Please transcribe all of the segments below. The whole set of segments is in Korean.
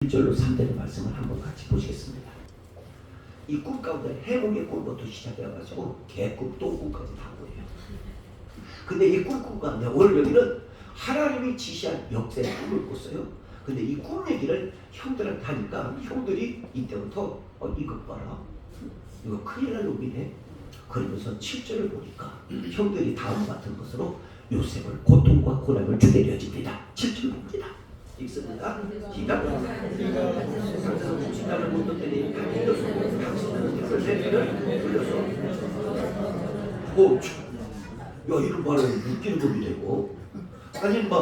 1절로 3절의 말씀을 한번 같이 보시겠습니다. 이 꿈 가운데 해몽의 꿈부터 시작해가지고 개꿈, 똥꿈까지 다 보여요. 근데 이 꿈 가운데 오늘 여기는 하나님이 지시한 역사의 꿈을 꿨어요. 근데 이 꿈 얘기를 형들한테 하니까 형들이 이때부터 이것 봐라, 이거 큰일 날 놈이네. 그러면서 7절을 보니까 형들이 다음 같은 것으로 요셉을 고통과 고난을 주게 되어집니다. 7절 봅니다. 읽습니다. 시작. 당신을 못 듣더니 당신은 이걸 내기를 돌려서 야 이런 말을 웃기는 놈이 되고 아니 막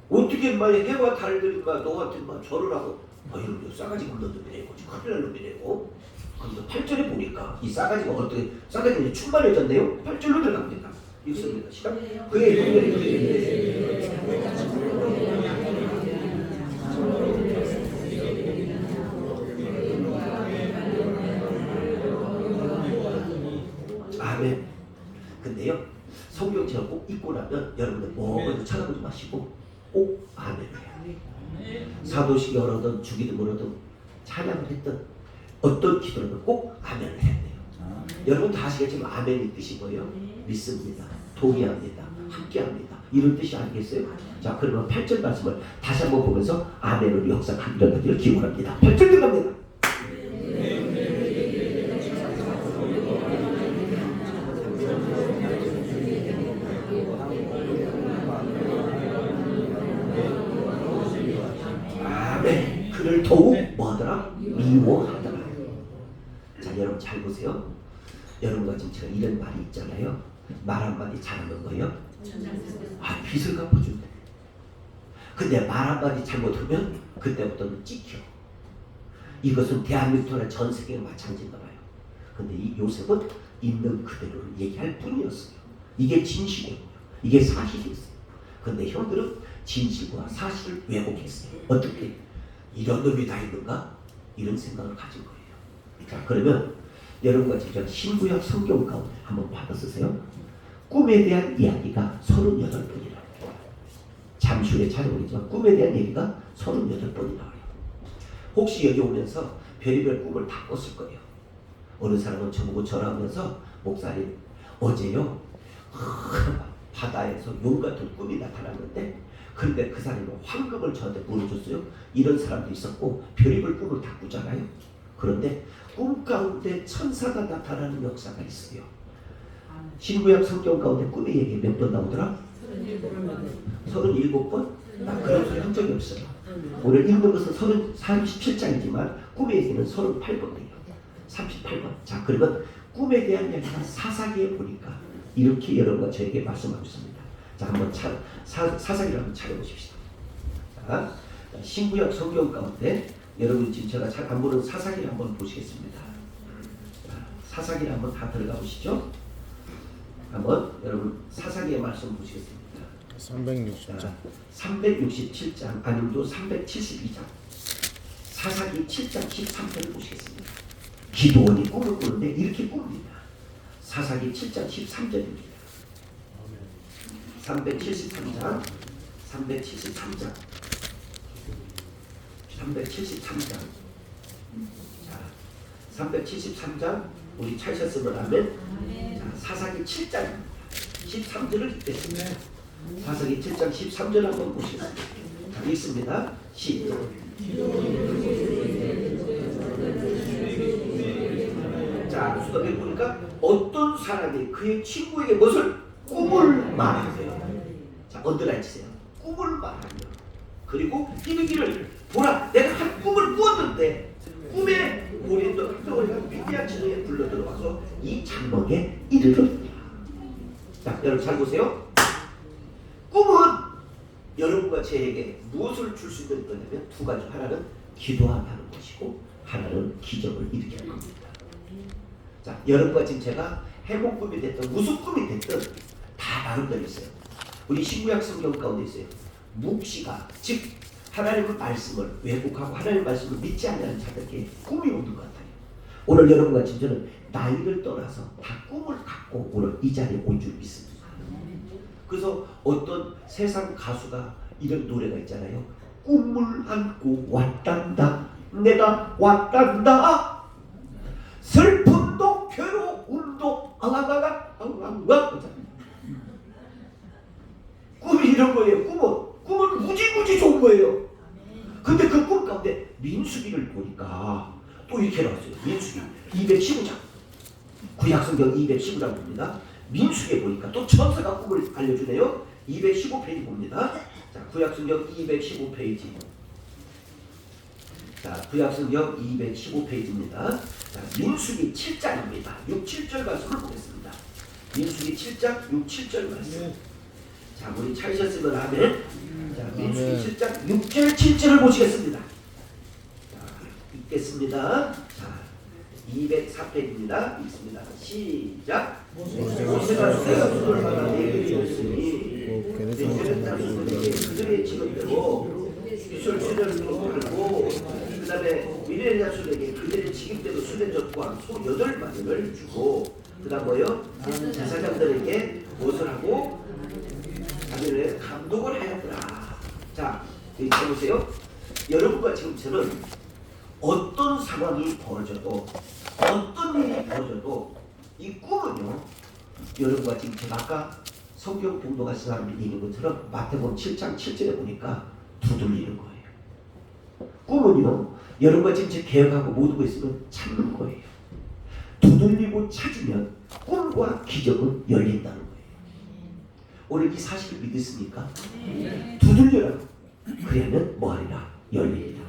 어떻게 막 해와 달들이 막 너한테 막 절을 하고 이런 싸가지 굴던 놈이 되고 큰일 날 놈이 되고. 그런데 8절에 보니까 이 싸가지가 어떻게 싸가지가 충만해졌네요. 8절로 들어갑니다. 읽습니다. 시작. 그의 형들이 아멘. 근데요 성경책을 꼭 읽고 나면 여러분들 뭐든지 찾아보지 마시고 꼭 아멘을 해야 돼요. 사도식이 어려든 주기도 어려든 찬양을 했던 어떤 기도라도 꼭 아멘을 해야 돼요. 여러분 다 아시겠지만 아멘의 뜻이 뭐예요? 믿습니다, 동의합니다, 함께합니다, 이런 뜻이 아니겠어요? 자 그러면 8절 말씀을 다시 한번 보면서 아멘으로 역사하기를 기원합니다. 8절 들어갑니다. 아멘. 그를 더욱 뭐하더라? 미워하더라. 자 여러분 잘 보세요. 여러분과 지금 제가 이런 말이 있잖아요. 말 한마디 잘하는 거예요. 빚을 갚아준대. 근데 말 한마디 잘못하면 그때부터는 찍혀. 이것은 대한민국이나 전 세계가 마찬가지인가 봐요. 근데 이 요셉은 있는 그대로를 얘기할 뿐이었어요. 이게 진실이었고요. 이게 사실이었어요. 근데 형들은 진실과 사실을 왜곡했어요. 어떻게? 이런 놈이 다 있는가? 이런 생각을 가진 거예요. 자 그러면 여러분과 직접 신구약 성경 가운데 한번 받아 쓰세요. 꿈에 대한 이야기가 38번이라고 해요. 잠시 후에 찾아오겠지만 꿈에 대한 얘기가 38번이 나와요. 혹시 여기 오면서 별의별 꿈을 다 꿨을 거예요. 어느 사람은 저보고 전화하면서 목사님 어제요 바다에서 용 같은 꿈이 나타났는데 그런데 그 사람이 황금을 저한테 물어줬어요. 이런 사람도 있었고 별의별 꿈을 다 꾸잖아요. 그런데 꿈 가운데 천사가 나타나는 역사가 있어요. 신구약 성경 가운데 꿈의 얘기 몇 번 나오더라? 37번? 나 그런 소리 한 적이 없어요. 오늘 읽는 것은 37장이지만 꿈의 얘기는 38번이에요. 38번. 자 그러면 꿈에 대한 이야기가 사사기에 보니까 이렇게 여러분과 저에게 말씀하고 있습니다. 자 한번 사사기를 한번 찾아보십시다. 자 신구약 성경 가운데 여러분 지금 제가 잘 안 보는 사사기를 한번 보시겠습니다. 사사기를 한번 다 들어가 보시죠. 한번 여러분 사사기의 말씀 보시겠습니다. 360장 367장 아니면 372장 사사기 7장 13절을 보시겠습니다. 기도원이 꿈을 꾸는데 이렇게 꿉니다. 사사기 7장 13절입니다. 373장 373장 우리 찾으셨으면 하면 자, 사사기 7장 13절을 읽겠습니다. 사사기 7장 13절 한번 보시겠습니다. 자, 읽습니다. 시작. 자, 수답에 보니까 어떤 사람이 그의 친구에게 무엇을 꿈을 말하세요. 자, 언더라인 치세요. 꿈을 말하며 그리고 이르기를 보라 내가 한 꿈을 꾸었는데 꿈에 고린도 학교가 위대한 지도에 불러 들어와서 이 장막에 이르렀다. 자 여러분 잘 보세요. 꿈은 여러분과 저에게 무엇을 줄 수 있는 거냐면 두 가지. 하나는 기도한다는 것이고 하나는 기적을 일으키는 겁니다. 자 여러분과 지금 제가 해몽 꿈이 됐든 무슨 꿈이 됐든 다 나름대로 있어요. 우리 신구약 성경 가운데 있어요. 묵시가 즉 하나님의 말씀을 왜곡하고 하나님의 말씀을 믿지 않는 자들에게 꿈이 오는 것 같아요. 오늘 여러분과 저는 나이를 떠나서 다 꿈을 갖고 오늘 이 자리에 온 줄 믿습니다. 그래서 어떤 세상 가수가 이런 노래가 있잖아요. 꿈을 안고 왔단다. 내가 왔단다. 슬픔도 괴로움도 꿈이 이런 거예요. 꿈은 무지무지 좋은 거예요. 근데 그 꿈 가운데 민수기를 보니까 또 이렇게 나왔어요. 민수기 215장, 구약성경 215장 봅니다. 민수기에 보니까 또 천사가 꿈을 알려주네요. 215페이지 봅니다. 자, 구약성경 215페이지. 자, 구약성경 215페이지입니다. 자, 민수기 7장입니다. 6, 7절 말씀을 보겠습니다. 민수기 7장 6, 7절 말씀. 자, 우리 찾으셨으면 아멘. 자, 민수기 7장 6절 7절을 보시겠습니다. 자, 읽겠습니다. 자, 204페이지입니다. 읽습니다. 시작. 모세가 수를 받아 내기였으니 그들의 직업대로 이솔 수련으로 팔고 그 다음에 미레 자손에게 그들의 직임대로 수련적과 소 8마리를 주고 그 다음 뭐요? 제사장들에게 무엇을 하고 자기를 감독을 하였더라. 자, 여기 보세요. 여러분과 지금 저는 어떤 상황이 벌어져도 어떤 일이 벌어져도 이 꿈은요, 여러분과 지금 제가 아까 성경 공동하신 사람들이 얘기한 것처럼 마태복음 7장 7절에 보니까 두들리는 거예요. 꿈은요, 여러분과 지금 제 계획하고 모든 거 있으면 찾는 거예요. 두들리고 찾으면 꿈과 기적은 열린다는 거예요. 오늘 이 사실을 믿으십니까? 두들려라. 그러면 뭐하리라? 열리리라.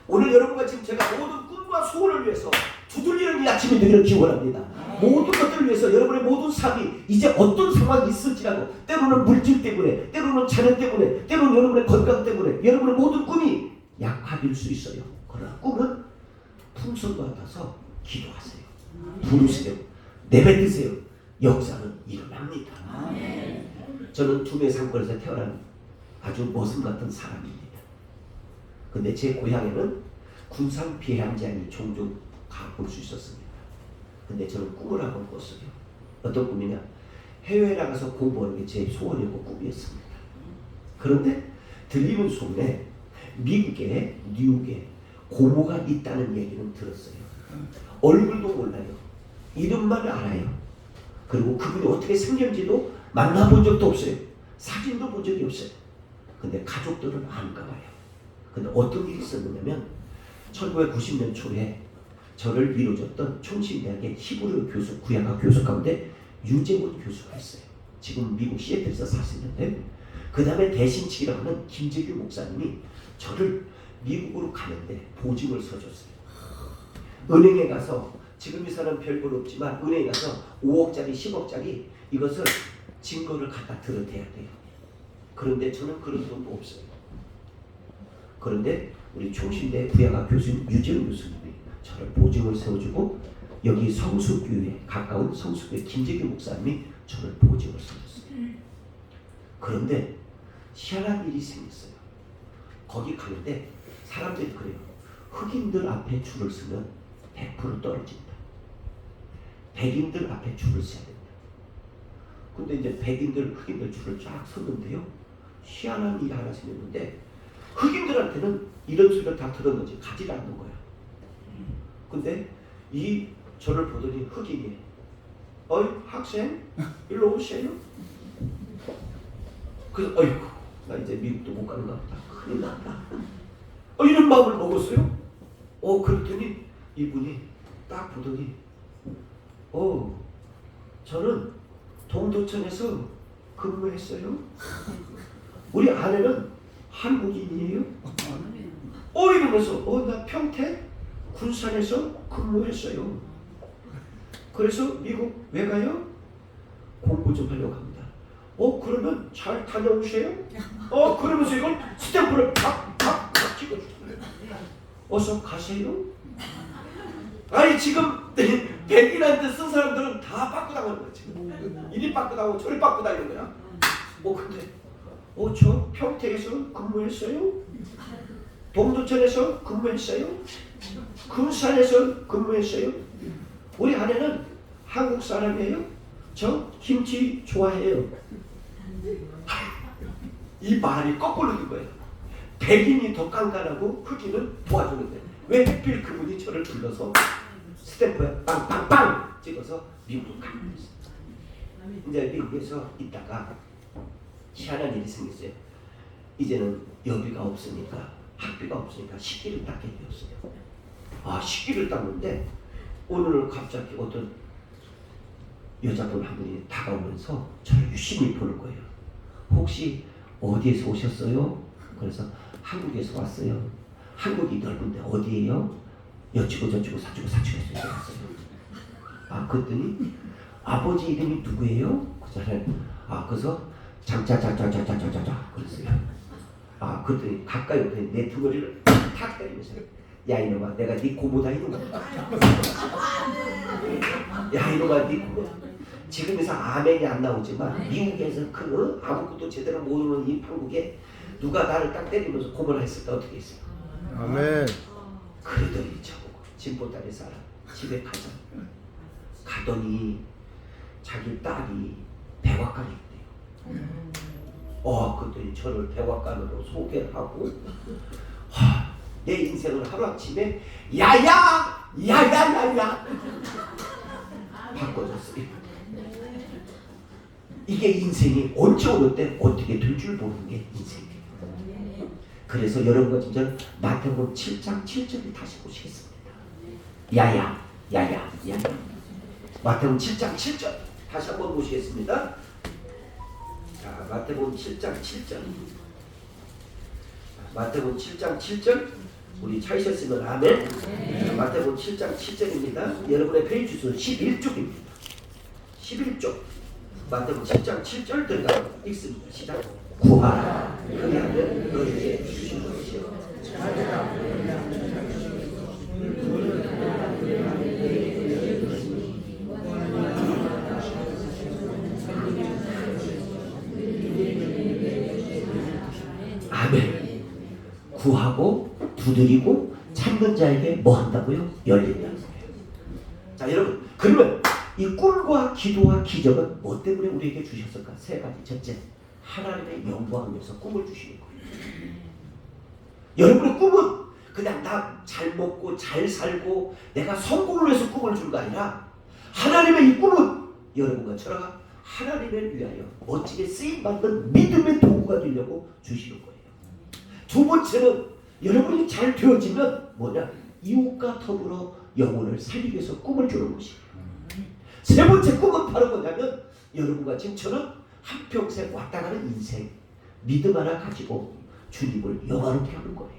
오늘 여러분과 지금 제가 모든 꿈과 소원을 위해서 두들리는 이 아침이 되기를 기원합니다. 모든 것들을 위해서 여러분의 모든 삶이 이제 어떤 상황이 있을지라도 때로는 물질 때문에, 때로는 자녀 때문에, 때로는 여러분의 건강 때문에 여러분의 모든 꿈이 약화될 수 있어요. 그러나 꿈은 풍선과 같아서 기도하세요. 부르세요. 내뱉으세요. 역사는 일어납니다. 저는 두뇌 상권에서 태어난 아주 머슴 같은 사람입니다. 근데 제 고향에는 군산 비행장이 종종 가볼 수 있었습니다. 근데 저는 꿈을 한번 꿨어요. 어떤 꿈이냐? 해외에 나가서 공부하는 게 제 소원이고 꿈이었습니다. 그런데 들리는 소문에 미국에 뉴욕에 고모가 있다는 얘기는 들었어요. 얼굴도 몰라요. 이름만 알아요. 그리고 그분이 어떻게 생겼는지도 만나본 적도 없어요. 사진도 본 적이 없어요. 근데 가족들은 아는가 봐요. 근데 어떤 일이 있었느냐면 1990년 초에 저를 밀어줬던 총신대학의 히브리 교수, 구약학 교수 가운데 유재문 교수가 있어요. 지금 미국 시애틀에서 사시는데 그 다음에 대신치기라고 하는 김재규 목사님이 저를 미국으로 가는데 보증을 서줬어요. 은행에 가서 지금 이 사람 별건 없지만 은행에 가서 5억짜리 10억짜리 이것을 증거를 갖다 드러내야 돼요. 그런데 저는 그런 돈도 없어요. 그런데 우리 총신대 구약학 교수님 유재훈 교수님이 저를 보증을 세워주고 여기 성수교회 가까운 성수교회 김재규 목사님이 저를 보증을 세워줬어요. 그런데 희한한 일이 생겼어요. 거기 가는데 사람들이 그래요. 흑인들 앞에 줄을 서면 100% 떨어진다. 백인들 앞에 줄을 서야 된다. 근데 이제 백인들, 흑인들 줄을 쫙 섰는데요. 희한한 일이 하나 생겼는데 흑인들한테는 이런 소리를 다 들었는지 가지 않는 거야. 근데 이 저를 보더니 흑인이 어이 학생 일로 오세요. 그래서 어이구 나 이제 미국도 못 가는가 보다. 큰일 났다. 이런 마음을 먹었어요. 그랬더니 이분이 딱 보더니 저는 동두천에서 근무했어요. 우리 아내는 한국인이에요. 이러면서 나 평택 군산에서 근무했어요. 그래서 미국 왜 가요? 공부 좀 하려고 합니다. 그러면 잘 다녀오세요. 그러면서 이걸 스탬프를 팍팍팍 찍어주잖아요. 어서 가세요. 아니 지금 백인한테 쓴 사람들은 다 빠꾸 당하는 거야. 지금 이리 빠꾸 당하고 저리 빠꾸 당하는 거야. 근데 저 평택에서 근무했어요. 동두천에서 근무했어요. 군산에서 근무했어요. 우리 아내는 한국 사람이에요. 저 김치 좋아해요. 이 말이 거꾸로 된 거예요. 백인이 더 깐깐하고 흑인은 도와주는데 왜 하필 그분이 저를 불러서 스탬프에 빵빵빵 찍어서 미국으로 가는 거였어요. 이제 미국에서 있다가 희한한 일이 생겼어요. 이제는 여비가 없으니까 학비가 없으니까 식기를 닦게 되었어요. 아, 식기를 닦는데 오늘 갑자기 어떤 여자분 한 분이 다가오면서 저를 유심히 보는 거예요. 혹시 어디에서 오셨어요? 그래서 한국에서 왔어요. 한국이 넓은데 어디예요? 여치고 저치고 사치고 사치고 해서 왔어요. 아, 그랬더니 아버지 이름이 누구예요? 그잖아요. 아, 그래서 장자자자자자자자 그랬어요. 아, 그랬더니 가까이 오더니 내 등머리를 탁 때리면서 야 이놈아, 내가 네 고모다 이놈아. 야 이놈아, 네 고모. 지금에서 아멘이 안 나오지만 미국에서 그 아무것도 제대로 모르는 이 한국에 누가 나를 딱 때리면서 고모를 했을 때 어떻게 했어요? 아멘. 그러더니 저보고 진보다리 사람 집에 가자. 가더니 자기 딸이 백악관에 있대요. 그랬더니 저를 백악관으로 소개를 하고 내 인생을 하루아침에 야야야야야야 바꿔줬어요. 이게 인생이 언제 어느 때 어떻게 될 줄 모르는 게 인생이에요. 그래서 여러분과 진짜 마태복음 7장 7절을 다시 보시겠습니다. 야야 마태복음 7장 7절 다시 한번 보시겠습니다. 자, 마태복음 7장 7절. 마태복음 7장 7절. 우리 찾으셨으면 아멘. 자, 마태복음 7장 7절입니다. 여러분의 페이지 수 11쪽입니다. 11쪽. 마태복음 7장 7절 들어가 읽습니다. 시작. 구하라. 그리하면 너희에게 주신 것이요. 아멘. 구하고 두드리고 찾는 자에게 뭐 한다고요? 열린다는 거예요. 자, 여러분, 그러면 이 꿈과 기도와 기적은 뭐 때문에 우리에게 주셨을까? 세 가지. 첫째, 하나님의 영광을 위해서 꿈을 주시는 거예요. 여러분의 꿈은 그냥 나 잘 먹고 잘 살고 내가 성공을 위해서 꿈을 준 거 아니라 하나님의 이 꿈은 여러분과 저가 하나님을 위하여 멋지게 쓰임받는 믿음의 도구가 되려고 주시는 거예요. 두 번째는 여러분이 잘 되어지면 뭐냐? 이웃과 더불어 영혼을 살리기 위해서 꿈을 주는 것이에요. 세 번째 꿈은 바로 뭐냐면 여러분과 지금 저는 한평생 왔다 가는 인생 믿음 하나 가지고 주님을 영화롭게 하는 거예요.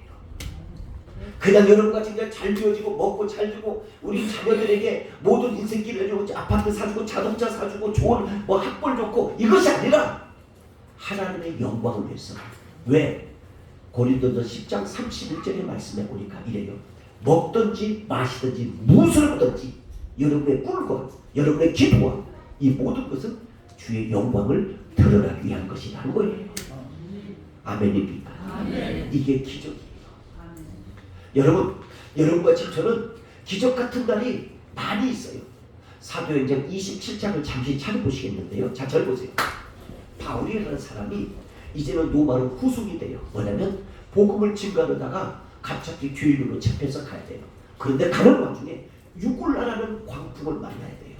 그냥 여러분과 지금 잘 되어지고 먹고 잘 되고 우리 자녀들에게 모든 인생길을 해주고 아파트 사주고 자동차 사주고 좋은 뭐 학벌 좋고 이것이 아니라 하나님의 영광을 위해서. 왜? 고린도서 10장 31절의 말씀에 보니까 이래요. 먹든지 마시든지 무엇을 하든지 여러분의 꿈과 여러분의 기도와 이 모든 것은 주의 영광을 드러나기 위한 것이라는 거예요. 아멘입니까? 아멘. 이게 기적이에요. 아멘. 여러분과 지금 저는 기적 같은 날이 많이 있어요. 사도행전 27장을 잠시 찾아보시겠는데요. 자, 잘 보세요. 바울이라는 사람이 이제는 로마로 후송이 돼요. 뭐냐면 복음을 증거하다가 갑자기 교인으로 잡혀서 가야 돼요. 그런데 가는 와중에 유굴라라는 광풍을 만나야 돼요.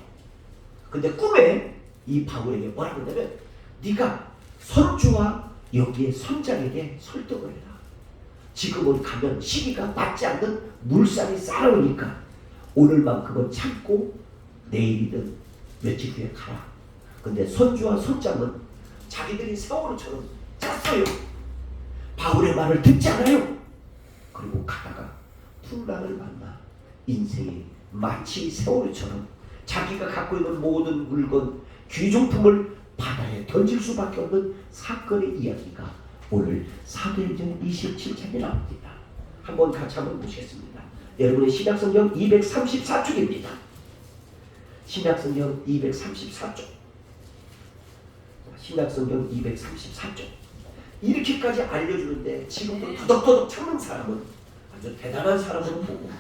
근데 꿈에 이 바울에게 뭐라고 하냐면 네가 선주와 여기에 선장에게 설득을 해라. 지금은 가면 시기가 맞지 않는 물살이 쌓여오니까 오늘만큼은 참고 내일이든 며칠 뒤에 가라. 근데 선주와 선장은 자기들이 세월호처럼 짰어요. 바울의 말을 듣지 않아요. 그리고 가다가 풍랑을 만나 인생이 마치 세월호처럼 자기가 갖고 있는 모든 물건, 귀중품을 바다에 던질 수밖에 없는 사건의 이야기가 오늘 사도행전 27장에 나옵니다. 한번 같이 한번 보시겠습니다. 여러분의 신약성경 234쪽입니다. 신약성경 234쪽. 신약성경 234쪽. 이렇게까지 알려주는데 지금도 더덕더덕 참는 사람은 아주 대단한 사람으로 보고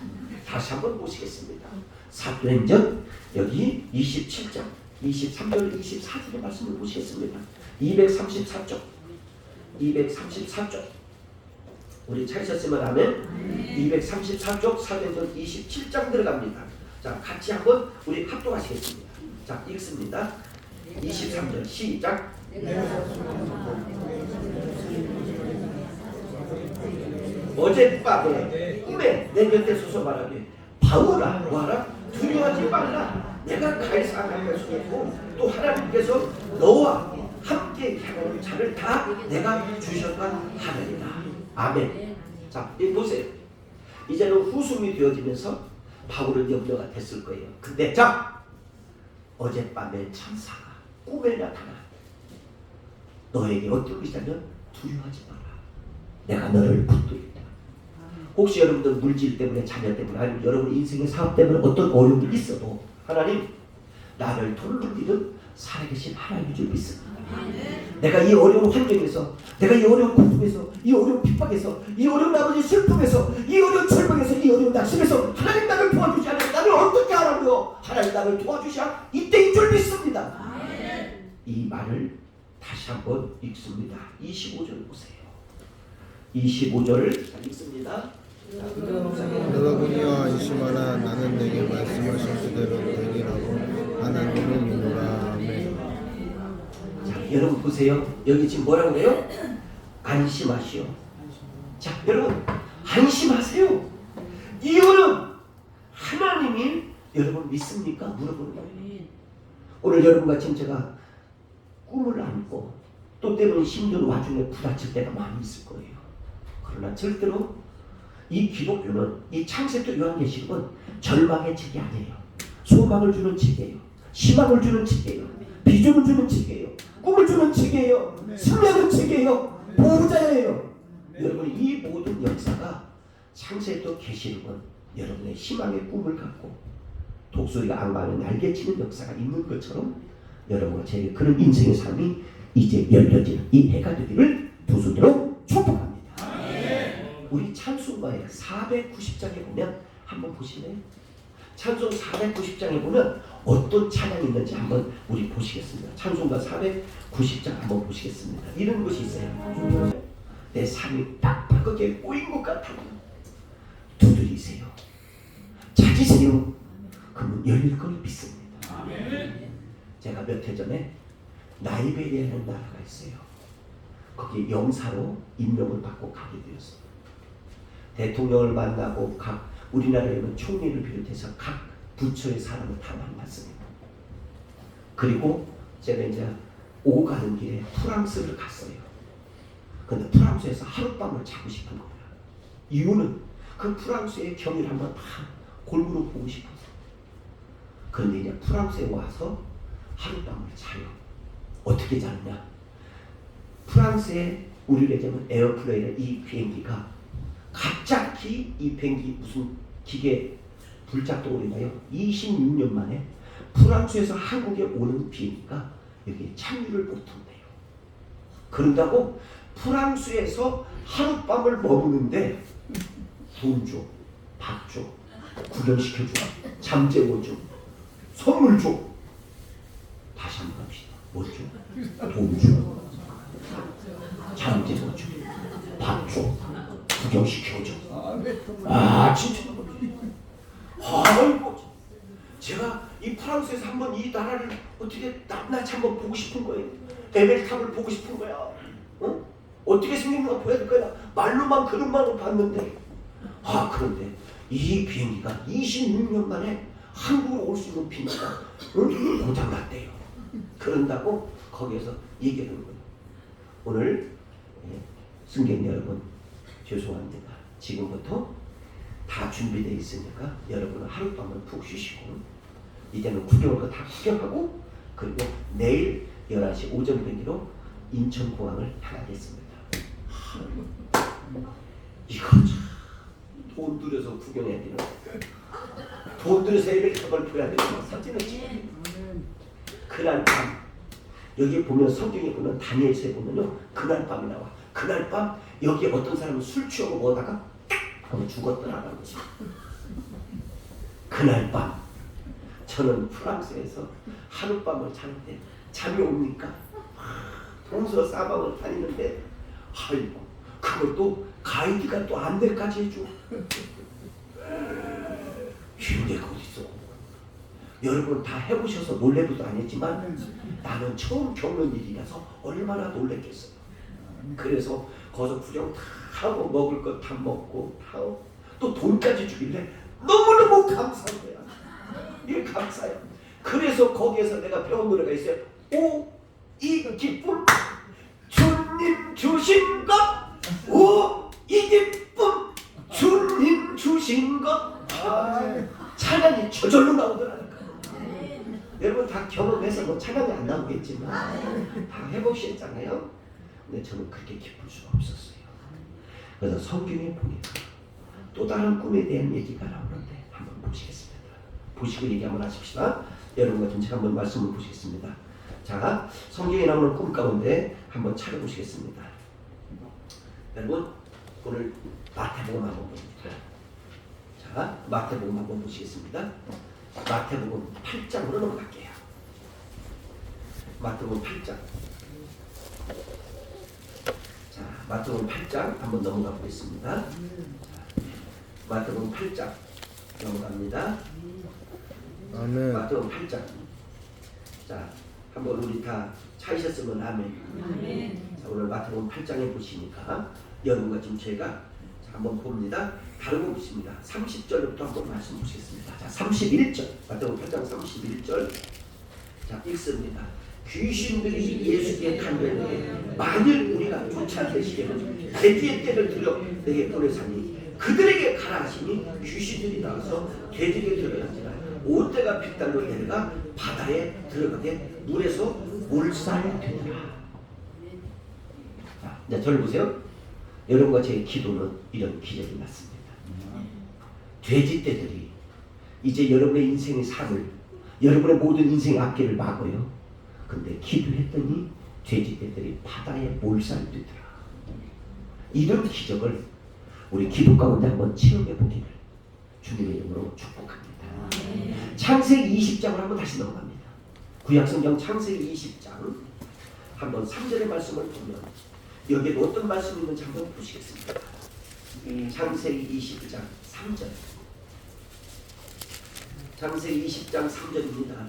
다시 한번 보시겠습니다. 사도행전 여기 27장 23절 24절의 말씀을 보시겠습니다. 234쪽. 우리 찾으셨으면 아멘. 234쪽 사도행전 27장 들어갑니다. 자, 같이 한번 우리 합독하시겠습니다. 자, 읽습니다. 23절 시작. 어젯밤에 꿈에 내 곁에 서서 말하되 바울아 와라, 두려워하지 말라. 내가 가이사랴 속에 있고 또 하나님께서 너와 함께 향하는 자를 다 내가 주셨다 하느니라. 아멘. 자, 이 보세요. 이제는 후숨이 되어지면서 바울은 염려가 됐을 거예요. 근데 자, 어젯밤에 천사가 꿈에 나타나 너에게 어떤 것이냐면 두려워하지 마라. 내가 너를 붙들겠다. 혹시 여러분들 물질 때문에, 자녀 때문에, 아니면 여러분 인생의 사업 때문에 어떤 어려움이 있어도 하나님, 나를 돌보기는 살아계신 하나님인 줄 믿습니다. 내가 이 어려운 환경에서, 내가 이 어려운 고통에서, 이 어려운 핍박에서, 이 어려운 아버지 슬픔에서, 이 어려운 절망에서, 이 어려운 낙심에서 하나님 나를 도와주지 않으면 나를 어떻게 하라고요? 하나님 나를 도와주셔야 이때인 줄 믿습니다. 이 말을 다시 한번 읽습니다. 25절 보세요. 25절을 읽습니다. 너가 그니와 안심하라. 나는 내게 말씀하신 그대로 되리라고 하나님을 믿노라. 아멘. 자, 여러분 보세요. 여기 지금 뭐라고 해요? 안심하시오. 자, 여러분 안심하세요. 이유는 하나님이 여러분 믿습니까? 물어보는 거예요. 오늘 여러분과 지금 제가 꿈을 안고 또 때로는 힘든 와중에 부딪힐 때가 많이 있을 거예요. 그러나 절대로 이 기독교는, 이 창세기 요한계시록은 절망의 책이 아니에요. 소망을 주는 책이에요. 희망을 주는 책이에요. 비전을 주는 책이에요. 꿈을 주는 책이에요. 승리하는 책이에요. 보호자예요. 여러분, 이 모든 역사가 창세기 계시록은 여러분의 희망의 꿈을 갖고 독수리가 악마를 날개치는 역사가 있는 것처럼 여러분과 제게 그런 인생의 삶이 이제 열려지는 이 해가 되기를 부수대로 축복합니다. 우리 찬송가에 490장에 보면 한번 보실래요? 찬송 490장에 보면 어떤 찬양이 있는지 한번 우리 보시겠습니다. 찬송가 490장 한번 보시겠습니다. 이런 것이 있어요. 내 삶이 빡빡하게 꼬인 것 같아요. 두드리세요. 찾으세요. 그러면 열릴 걸 믿습니다. 제가 몇 해 전에 나이베리아라는 나라가 있어요. 거기 영사로 임명을 받고 가게 되었습니다. 대통령을 만나고 각 우리나라에는 총리를 비롯해서 각 부처의 사람을 다 만났습니다. 그리고 제가 이제 오고 가는 길에 프랑스를 갔어요. 근데 프랑스에서 하룻밤을 자고 싶은 거예요. 이유는 그 프랑스의 경위를 한번 다 골고루 보고 싶어서. 그런데 이제 프랑스에 와서 하룻밤을 자요. 어떻게 자느냐? 프랑스에 우리를 얘기하면 에어플레이는 이 비행기가 갑자기 이 비행기 무슨 기계 불작동으로 인하여 26년 만에 프랑스에서 한국에 오는 비행기가 여기에 착륙을 못한대요. 그런다고 프랑스에서 하룻밤을 머무는데 돈 줘, 밥 줘, 구경시켜줘, 잠재워줘, 선물 줘. 다시 한번 합시다. 뭐 줘? 돈 줘, 잠재워줘, 밥 줘, 구경시켜줘. 아, 진짜. 아이고, 제가 이 프랑스에서 한번 이 나라를 어떻게 낱낱이 한번 보고 싶은 거예요. 에펠탑을 보고 싶은 거야. 어? 어떻게 생겼는가 보여야 될 거야. 말로만 그릇만은 봤는데. 아, 그런데 이 비행기가 26년 만에 한국으로 올 수 있는 비행기가 고장났대요. 그런다고 거기에서 얘기하는 거예요. 오늘 승객 여러분, 죄송합니다. 지금부터 다 준비되어 있으니까 여러분은 하룻밤은 푹 쉬시고 이제는 구경할 거 다 구경하고 그리고 내일 11시 오전 비행기로 인천공항을 향하겠습니다. 이거 참 돈 들여서 구경해야 되는, 돈 들여서 에펠탑을 보여야 되는 사진을 찍어야 돼요. 그날 밤 여기 보면 성경에 보면 다니엘서에 보면요, 그날 밤이 나와. 그날 밤 여기 어떤 사람은 술 취하고 먹다가 하고 죽었더라는 거죠. 그날 밤 저는 프랑스에서 하룻밤을 자는데 잠이 옵니까? 동서 사방을 다니는데 아이고, 그것도 가이드가 또 안내까지 해줘. 쉬운 데가 어딨어. 여러분 다 해보셔서 놀래도도 아니지만 나는 처음 겪는 일이라서 얼마나 놀랬겠어요. 그래서 거기서 구경 다 하고 먹을 것 다 먹고 다 하고 또 돈까지 주길래 너무너무 감사한 거야. 이게 감사해요. 그래서 거기에서 내가 배운 노래가 있어요. 오, 이 기쁨 주님 주신 것. 오, 이 기쁨 주님 주신 것. 찬양이 저절로 나오더라니까. 여러분 다 경험해서 뭐 찬양이 안 나오겠지만 다 해보셨잖아요. 근데 저는 그렇게 기쁠 수가 없었어요. 그래서 성경에 보니까 또 다른 꿈에 대한 얘기가 나오는데 한번 보시겠습니다. 보시고 얘기 한번 하십시다. 여러분과 좀 제가 한번 말씀을 보시겠습니다. 자, 성경에 나오는 꿈 가운데 한번 찾아보시겠습니다. 여러분 오늘 마태복음 한번 봅니다. 자, 마태복음 한번 보시겠습니다. 마태복음 8장으로 넘어갈게요. 마태복음 8장. 자, 마태복음 8장 한번 넘어가 보겠습니다. 자, 마태복음 8장 넘어갑니다. 아멘. 마태복음 8장. 자, 한번 우리 다 찾으셨으면 아멘. 자, 오늘 마태복음 8장에 보시니까 여러분과 지금 제가 한번 봅니다. 다른 거 보십니다. 30절부터 한번 말씀 보시겠습니다. 자, 31절. 마태복음 8장 31절. 자, 읽습니다. 귀신들이 예수께 간면에 만일 우리가 쫓아내시려면 돼지의 떼를 들여 내게 보내사니 그들에게 가라 하시니 귀신들이 나와서 돼지에게 들어간지라 온 떼가 빗달로 내려가 바다에 들어가게 물에서 몰살되더라. 자, 이제 저를 보세요. 여러분과 제 기도는 이런 기적이 났습니다. 돼지 떼들이 이제 여러분의 인생의 삶을, 여러분의 모든 인생의 앞길을 막아요. 근데 기도했더니 돼지 떼들이 바다에 몰살되더라. 이런 기적을 우리 기도 가운데 한번 체험해 보기를 주님의 이름으로 축복합니다. 창세기 20장을 한번 다시 넘어갑니다. 구약성경 창세기 20장 한번 3절의 말씀을 보면 여기에 어떤 말씀이 있는지 한번 보시겠습니다. 창세기 20장 3절. 창세기 20장 3절입니다.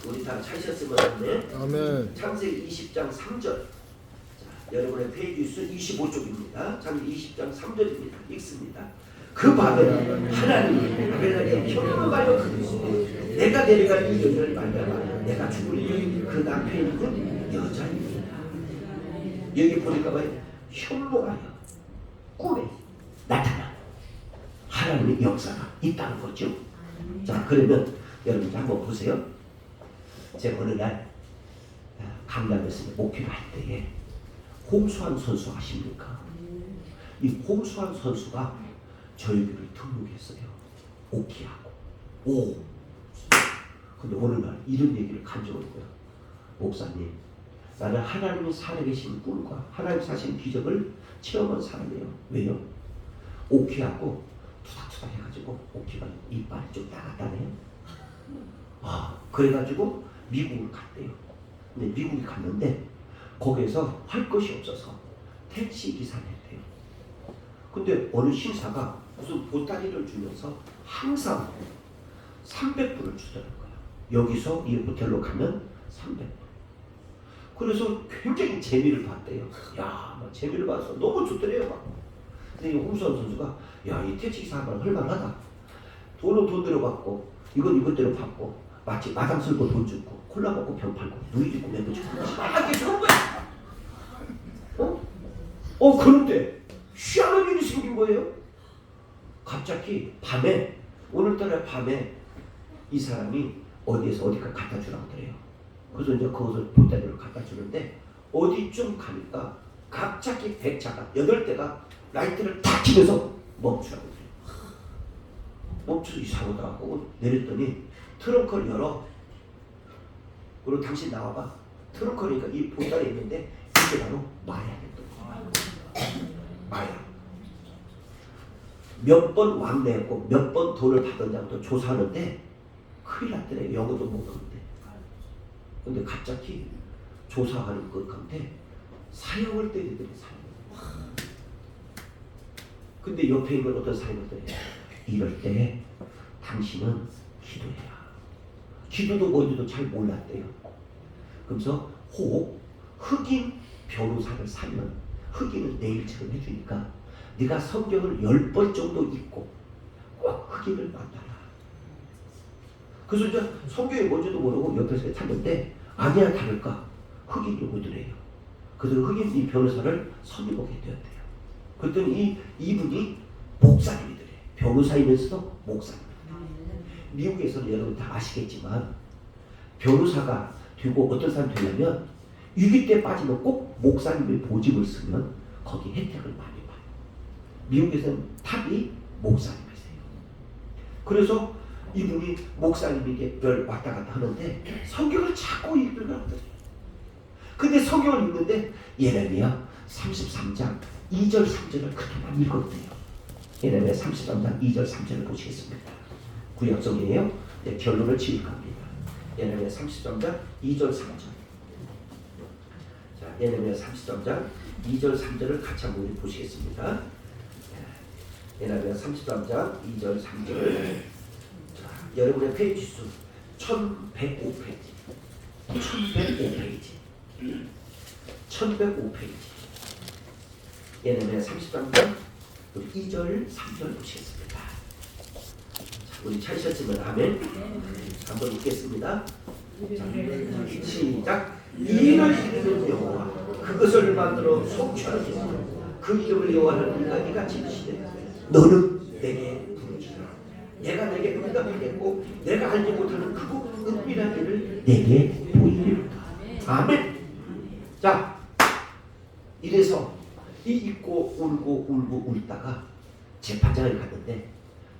우리 다 찾으셨으면 하네. 아멘. 창세기 20장 3절. 자, 여러분의 페이지 수 25쪽입니다. 창세기 20장 3절입니다. 읽습니다. 그 밤에 하나님이 아벨에게 현명하여 그러시되 내가 내려갈 이 여인을 말미암아 내가 죽으리니 그 남편은 여자입니다. 여기 보니까 봐요. 현명하여 꿈에 나타나 하나님의 역사가 있다는 거죠. 자, 그러면 여러분 한번 보세요. 제가 어느 날 강남에서 목회를 할 때에 홍수환 선수 아십니까? 이 홍수환 선수가 저희 교회를 등록했어요. 오키하고. 오. 근데 어느 날 이런 얘기를 간증하는 거야. 목사님, 나는 하나님이 살아계신 꿈과 하나님 사신 기적을 체험한 사람이에요. 왜요? 오키하고 투닥투닥 해가지고 오키가 이빨이 좀 나갔다네요. 그래가지고 미국을 갔대요. 근데 미국에 갔는데 거기에서 할 것이 없어서 택시 기사를 했대요. 근데 어느 신사가 무슨 보따리를 주면서 항상 300불을 주더라는 거야. 여기서 이 호텔로 가면 300불. 그래서 굉장히 재미를 봤대요. 야, 막 재미를 봐서 너무 좋더래요. 막. 근데 이 홍수환 선수가 야, 이 택시 기사가 할만하다. 돈은 돈대로 받고 이건 이것대로 받고 마치 마당 쓸고 돈 주고 콜라 먹고 병 팔고 누이 주고 매고 주고 하게 좋은 거야. 그런데 희한한 일이 생긴 거예요. 갑자기 밤에, 오늘따라 밤에 이 사람이 어디에서 어디가 갖다 주라고 그래요. 그래서 이제 거기서 보따리를 갖다 주는데 어디쯤 가니까 갑자기 백차가 8대가 라이트를 탁 켜면서 멈추라고 그래요. 멈춰서 이상하다 하고 내렸더니 트렁크를 열어. 그리고 당신 나와봐. 트렁크니까 이 보따리 있는데 이게 바로 마약이었던 거야. 마약. 몇 번 왕래했고 몇 번 돈을 받았냐고 조사하는데 큰일 났더래. 영어도 못하는데. 근데 갑자기 조사하는 것 같은데 사형을 때리더래. 사형. 근데 옆에 있는 어떤 사람들이 이럴 때 당신은 기도해라. 기도도 뭔지도 잘 몰랐대요. 그래서 혹 흑인 변호사를 사면 흑인을 내 일처럼 해주니까 네가 성경을 10번 정도 읽고 꼭 흑인을 만나라. 그래서 이제 성경이 뭔지도 모르고 옆에서 찾는데 아니야 다를까 흑인이 오더래요. 그래서 흑인 이 변호사를 선임하게 되었대요. 그랬더니 이분이 목사님이더래요. 변호사이면서도 목사님. 미국에서는 여러분 다 아시겠지만 변호사가 되고 어떤 사람이 되려면 위기 때 빠지면 꼭 목사님의 보직을 쓰면 거기 혜택을 많이 봐요. 미국에서는 탑이 목사님이세요. 그래서 이분이 목사님에게 별 왔다 갔다 하는데 성경을 자꾸 읽으라고. 근데 성경을 읽는데 예레미야 33장 2절 3절을 그렇게만 읽었대요. 예레미야 33장 2절 3절을 보시겠습니다. 구약성이에요. 네, 결론을 지을 겁니다. 예레미야 33장 2절 3절. 자, 예레미야 33장 2절 3절을 같이 한번 보시겠습니다. 예레미야 33장 2절 3절. 자, 여러분의 페이지 수 1105페이지. 1105페이지. 1105페이지. 예레미야 33장 2절 3절 보시겠습니다. 우리 찾으셨으면 아멘. 한번 읽겠습니다. 자, 시작. 이를 이루는 여호와 그것을 만들어 속죄하는 여호와 그 이름을 여호와는 네가 이같이 이르시되 너는 내게 부르짖으라. 내가 내게 응답하겠고 내가 알지 못하는 크고 은밀한 일을 내게 보이리로다. 아멘. 자, 이래서 이 읽고 울고 울다가 재판장을 갔는데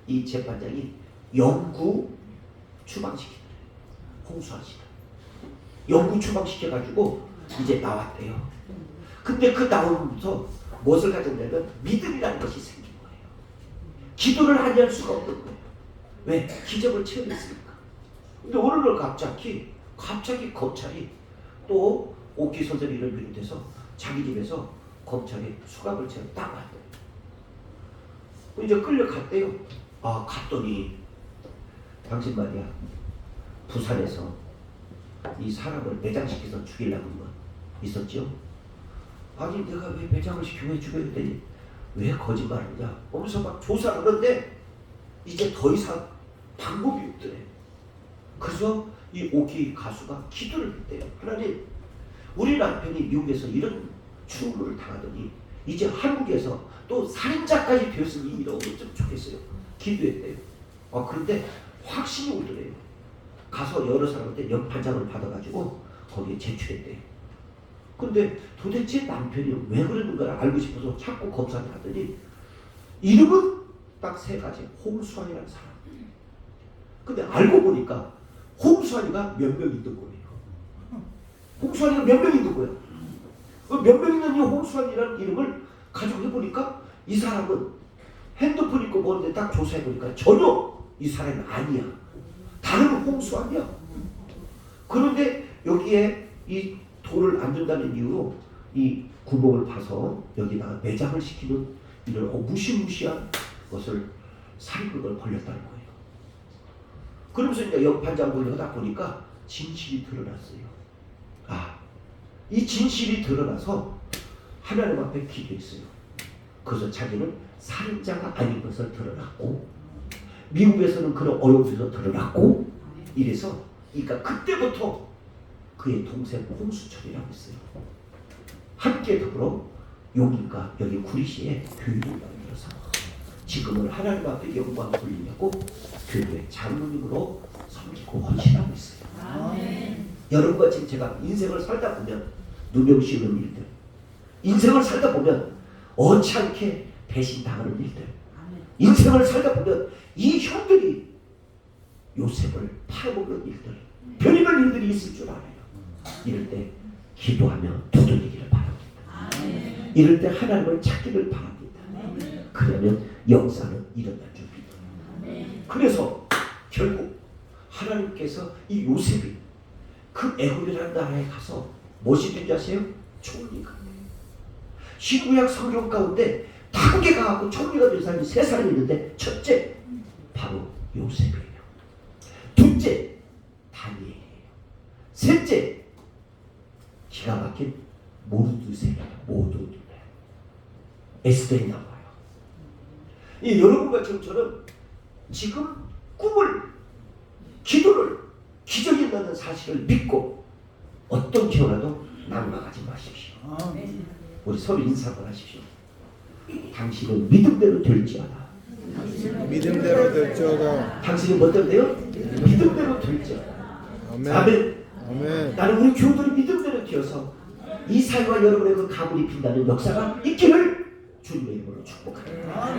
이 재판장이 영구 추방시키더래요. 홍수하시다. 영구 추방시켜가지고 이제 나왔대요. 근데 그 나오면서 무엇을 가졌냐면 믿음이라는 것이 생긴 거예요. 기도를 하지 할 수가 없는 거예요. 왜? 기적을 체험했으니까. 근데 어느 날 갑자기 검찰이 또 오키 선생님을 비롯해서 자기 집에서 검찰이 수갑을 채워 딱 왔대요. 이제 끌려갔대요. 아, 갔더니 당신 말이야 부산에서 이 사람을 매장시켜서 죽이려는 건 있었죠? 아니 내가 왜 매장을 시켜 왜 죽여야 되니? 왜 거짓말하냐? 하면서 막 조사를 하는데 이제 더 이상 방법이 없더래. 그래서 이 오키 가수가 기도를 했대요. 하나님, 우리 남편이 미국에서 이런 추모를 당하더니 이제 한국에서 또 살인자까지 되었으니 이러면 좀 좋겠어요. 기도했대요. 그런데 확신이 오더래요. 가서 여러 사람한테 연판장을 받아가지고 거기에 제출했대요. 근데 도대체 남편이 왜 그러는 걸 알고 싶어서 자꾸 검사를 하더니 이름은 딱 3가지. 홍수환이라는 사람. 근데 알고 보니까 홍수환이가 몇 명 있는 거예요. 홍수환이가 몇 명 있는 거예요. 몇 명 있는 이 홍수환이라는 이름을 가지고 해보니까 이 사람은 핸드폰 있고 뭐는데 딱 조사해보니까 전혀 이 사람은 아니야. 다른 홍수환이야. 그런데 여기에 이 돌을 안 준다는 이유로 이 구멍을 파서 여기다가 매장을 시키는 이런 무시무시한 것을 살인극을 벌였다는 거예요. 그러면서 이제 연판장부를 하다 보니까 진실이 드러났어요. 이 진실이 드러나서 하나님 앞에 기도했어요. 그래서 자기는 살인자가 아닌 것을 드러났고 미국에서는 그런 어용에서 드러났고 이래서 그러니까 그때부터 그의 동생 홍수철이라고 했어요. 함께 더불어 용인과 여기 구리시에 교회를 만들어서 지금은 하나님 앞에 영광 돌리려고 교회 장로님으로 섬기고 헌신하고 있어요. 여러분과 지금 제가 인생을 살다 보면 누명씌우는 일들, 인생을 살다 보면 어찌않게 배신당하는 일들, 인생을 살다 보면 이 형들이 요셉을 팔아먹는 일들, 별의별 일들이 있을 줄 알아요. 이럴 때 기도하며 두드리기를 바랍니다. 이럴 때 하나님을 찾기를 바랍니다. 그러면 역사는 일어날 줄 믿어요. 그래서 결국 하나님께서 이 요셉이 그 애굽이라는 나라에 가서 무엇이 된지 아세요? 총리가. 신구약 성경 가운데 단계 가고 총리가 된 사람이 3사람이 있는데 첫째 바로 요셉이에요. 둘째 다니엘이에요. 셋째 기가 막힌 모르드세예요. 모르드세. 에스더에 나와요. 이 여러분과 저처럼 지금 꿈을, 기도를, 기적이 있다는 사실을 믿고 어떤 기회라도 낙망하지 마십시오. 우리 서로 인사 한번 하십시오. 당신은 믿음대로 될지어다. 믿음대로 될지어다. 당신은 뭐대로 돼요? 믿음대로 될지어다. 아멘. 아멘. 아멘. 나는 우리 교우들이 믿음대로 되어서 이 사회와 여러분의 그 가문이 핀다는 역사가 있기를 주님의 이름으로 축복합니다.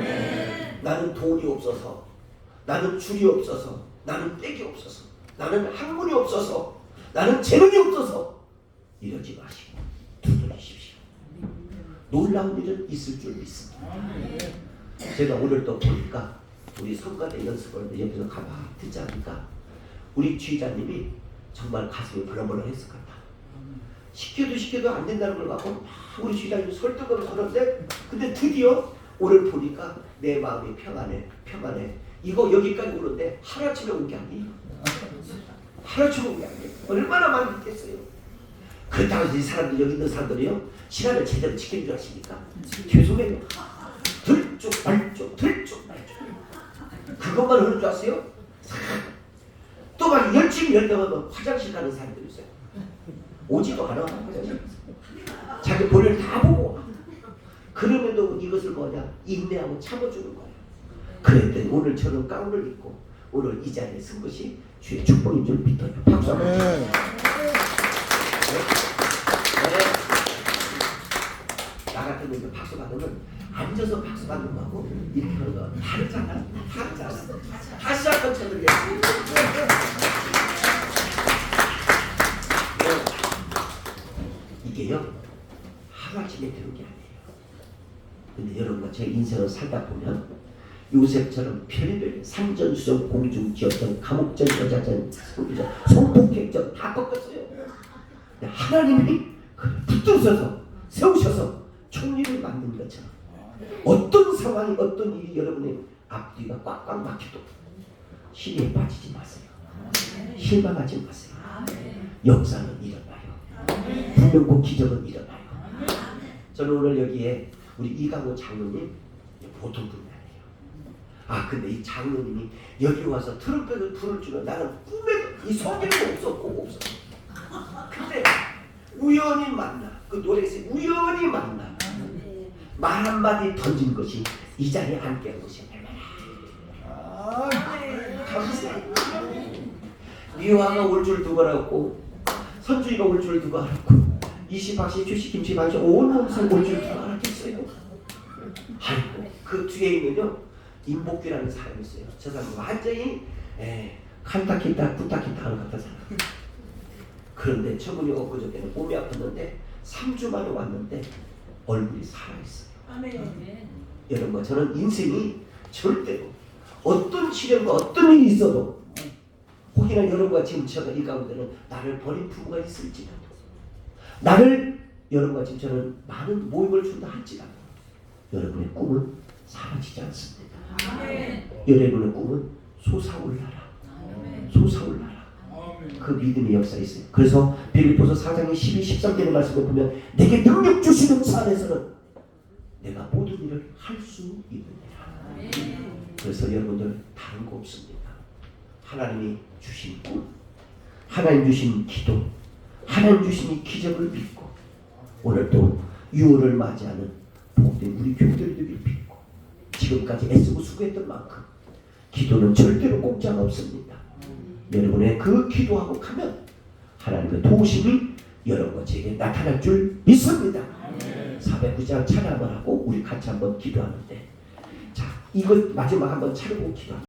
나는 돈이 없어서, 나는 줄이 없어서, 나는 떼기 없어서, 나는 학문이 없어서, 나는 재능이 없어서 이러지 마시고 두드리십시오. 놀라운 일은 있을 줄 믿습니다. 제가 오늘 또 보니까 우리 성가대 연습을 여기서 가만히 듣자 하니까 우리 지휘자님이 정말 가슴이 벌렁벌렁했을 것 같다. 시켜도 안 된다는 걸 갖고 막 우리 지휘자님이 설득을 하는데, 근데 드디어 오늘 보니까 내 마음이 평안해. 이거 여기까지 오는데 하루아침에 온 게 아니에요. 하루아침에 온 게 아니에요. 얼마나 많이 있겠어요. 그렇다고 이 사람들, 여기 있는 사람들이요, 시간을 제대로 지키는 줄 아십니까? 죄송해요. 들쭉 말쭉 그것만 하는 줄 아세요? 또 막 열심히 열병하면 화장실 가는 사람들이 있어요. 오지도 않아. 화장실. 자기 볼일 다 보고 와. 그럼에도 이것을 뭐냐, 인내하고 참아주는 거예요. 그랬더니 오늘 저는 가운을 입고 오늘 이 자리에 선 것이 주의 축복인 줄 믿어요. 박수 한번 주세요. 나 같은 경우 박수 받으면 앉아서 박수 받는 거하고 이렇게 하는 거 다르잖아. 다시 한번 쳐드리겠습니다. 이게요, 하루아침에 되는 게 아니에요. 근데 여러분과 제 인생을 살다 보면 요셉처럼 별별 산전수전, 공중지역전, 감옥전, 여자전, 성폭행전 다 꺾었어요. 하나님이 붙들어서 세우셔서 총리를 만든 것처럼 어떤 상황이, 어떤 일이 여러분의 앞뒤가 꽉꽉 막혀도 시리에 빠지지 마세요. 실망하지 마세요. 역사는 일어나요. 분명 곧 기적은 일어나요. 저는 오늘 여기에 우리 이강호 장로님 보통 분이 아니에요. 근데 이 장로님이 여기 와서 트럼펫을 불을 주면 나는 꿈에도 이 소리도 없었고. 근데 우연히 만나, 그 노래에서 우연히 만나 말 한마디 던진 것이 이 자리에 앉게 한 것이 얼마나 감사해요. 미화가 올 줄 누가 알았고, 선주이가 올 줄 누가 알았고, 이시박씨, 주씨, 김씨박씨 온 항상 올 줄 누가 알았겠어요. 아이고, 그 뒤에 있는요 임복규라는 사람이 있어요. 저 사람 완전히 칸타키타 쿠타키타 하는 것 같은 사람. 그런데 저분이 엊그저께는 몸이 아팠는데 3주 만에 왔는데 얼굴이 살아있어요. 아멘. 여러분, 저는 인생이 절대로 어떤 시련과 어떤 일이 있어도, 혹이나 여러분과 지금 제가 이 가운데는 나를 버린 부부가 있을지라도, 나를 여러분과 지금 저는 많은 모임을 준다 할지라도 여러분의 꿈은 사라지지 않습니다. 아멘. 여러분의 꿈은 솟아올라라. 솟아올라라. 그 믿음의 역사가 있어요. 그래서 빌립보서 4장의 12, 13절의 말씀을 보면 내게 능력 주시는 자 안에서는 내가 모든 일을 할 수 있느니라. 그래서 여러분들 다른 거 없습니다. 하나님이 주신 꿈, 하나님 주신 기도, 하나님 주신 이 기적을 믿고 오늘 또 6월을 맞이하는 복된 우리 교우들을 믿고 지금까지 애쓰고 수고했던 만큼 기도는 절대로 공짜가 없습니다. 여러분의 그 기도하고 가면 하나님의 도우심이 여러분과 제게 나타날 줄 믿습니다. 409장 찬양을 하고 우리 같이 한번 기도하는데, 자, 이거 마지막 한번 차려보고 기도합니다.